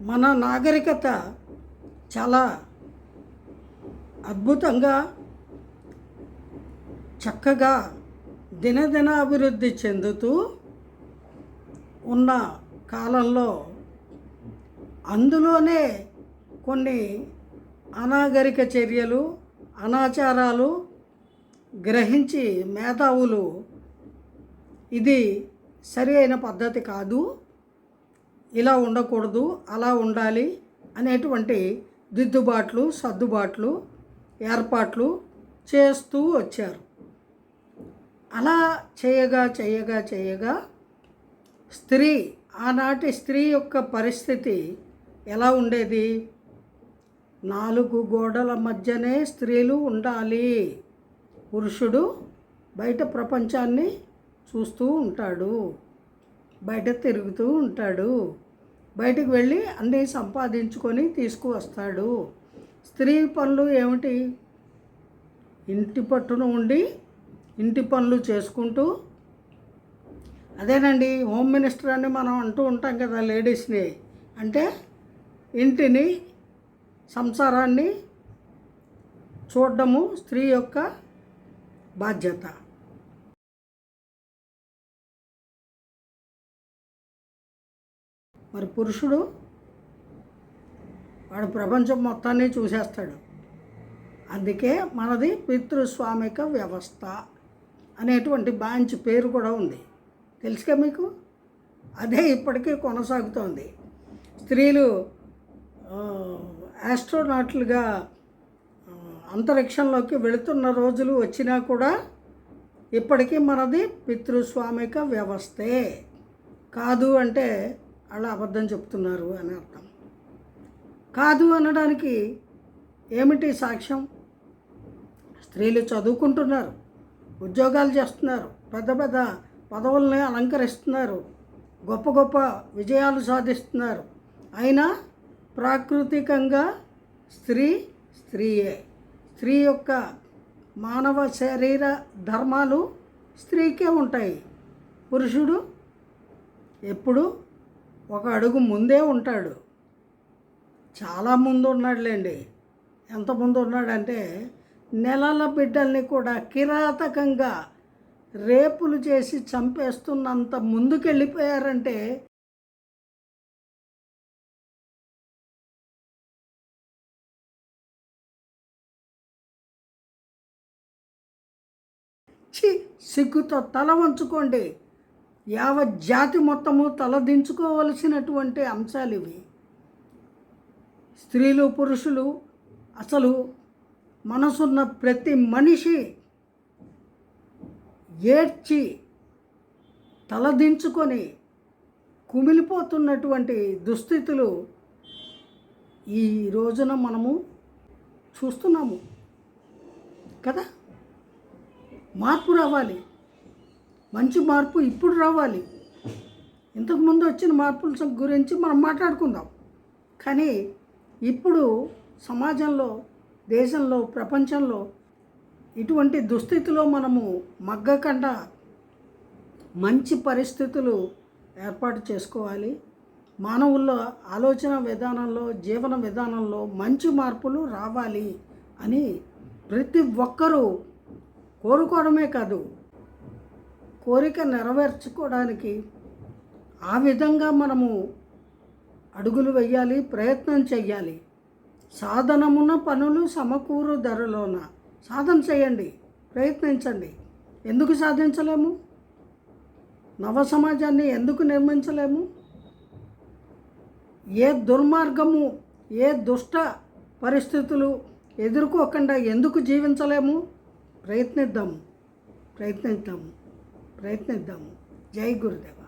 మన నాగరికత చాలా అద్భుతంగా చక్కగా దినదిన అభివృద్ధి చెందుతూ ఉన్న కాలంలో అందులోనే కొన్ని అనాగరిక చర్యలు అనాచారాలు గ్రహించి మేధావులు ఇది సరి అయిన పద్ధతి కాదు, ఇలా ఉండకూడదు, అలా ఉండాలి అనేటువంటి దిద్దుబాట్లు సర్దుబాట్లు ఏర్పాట్లు చేస్తూ వచ్చారు. అలా చేయగా స్త్రీ ఆనాటి స్త్రీ యొక్క పరిస్థితి ఎలా ఉండేది? 4 గోడల మధ్యనే స్త్రీలు ఉండాలి. పురుషుడు బయట ప్రపంచాన్ని చూస్తూ ఉంటాడు, బయట తిరుగుతూ ఉంటాడు, బయటకు వెళ్ళి అన్నీ సంపాదించుకొని తీసుకువస్తాడు. స్త్రీ పనులు ఏమిటి? ఇంటి పట్టున ఉండి ఇంటి పనులు చేసుకుంటూ, అదేనండి హోమ్ మినిస్టర్ అని మనం అంటూ ఉంటాం కదా లేడీస్ని, అంటే ఇంటిని సంసారాన్ని చూడడము స్త్రీ యొక్క బాధ్యత. మరి పురుషుడు వాడు ప్రపంచం మొత్తాన్ని చూసేస్తాడు. అందుకే మనది పితృస్వామిక వ్యవస్థ అనేటువంటి బ్రాంచ్ పేరు కూడా ఉంది, తెలుసుగా మీకు. అదే ఇప్పటికీ కొనసాగుతోంది. స్త్రీలు ఆస్ట్రోనాట్లుగా అంతరిక్షంలోకి వెళుతున్న రోజులు వచ్చినా కూడా ఇప్పటికీ మనది పితృస్వామిక వ్యవస్థే. కాదు అంటే అలా అబద్ధం చెప్తున్నారు అని అర్థం. కాదు అనడానికి ఏమిటి సాక్ష్యం? స్త్రీలు చదువుకుంటున్నారు, ఉద్యోగాలు చేస్తున్నారు, పెద్ద పెద్ద పదవుల్ని అలంకరిస్తున్నారు, గొప్ప గొప్ప విజయాలు సాధిస్తున్నారు. అయినా ప్రాకృతికంగా స్త్రీయే. స్త్రీ యొక్క మానవ శరీర ధర్మాలు స్త్రీకే ఉంటాయి. పురుషుడు ఎప్పుడు ఒక అడుగు ముందే ఉంటాడు. చాలా ముందు ఉన్నాడులేండి. ఎంత ముందు ఉన్నాడంటే నెలల బిడ్డల్ని కూడా కిరాతకంగా రేపులు చేసి చంపేస్తున్నంత ముందుకెళ్ళిపోయారంటే సిగ్గుతో తల వంచుకోండి. యావత్ జాతి మొత్తము తలదించుకోవలసినటువంటి అంశాలు ఇవి. స్త్రీలు పురుషులు, అసలు మనసున్న ప్రతి మనిషి ఏడ్చి తలదించుకొని కుమిలిపోతున్నటువంటి దుస్థితులు ఈ రోజున మనము చూస్తున్నాము కదా. మార్పు రావాలి, మంచి మార్పు ఇప్పుడు రావాలి. ఇంతకుముందు వచ్చిన మార్పుల గురించి మనం మాట్లాడుకుందాం. కానీ ఇప్పుడు సమాజంలో, దేశంలో, ప్రపంచంలో ఇటువంటి దుస్థితిలో మనము మగ్గకుండా మంచి పరిస్థితులు ఏర్పాటు చేసుకోవాలి. మానవుల్లో ఆలోచన విధానంలో, జీవన విధానంలో మంచి మార్పులు రావాలి అని ప్రతి ఒక్కరూ కోరుకోవడమే కాదు, కోరిక నెరవేర్చుకోవడానికి ఆ విధంగా మనము అడుగులు వేయాలి, ప్రయత్నం చెయ్యాలి. సాధనమున పనులు సమకూరు ధరలోన. సాధన చేయండి, ప్రయత్నించండి. ఎందుకు సాధించలేము? నవ సమాజాన్ని ఎందుకు నిర్మించలేము? ఏ దుర్మార్గము, ఏ దుష్ట పరిస్థితులు ఎదుర్కోకుండా ఎందుకు జీవించలేము? ప్రయత్నిద్దాము. జై గురుదేవ.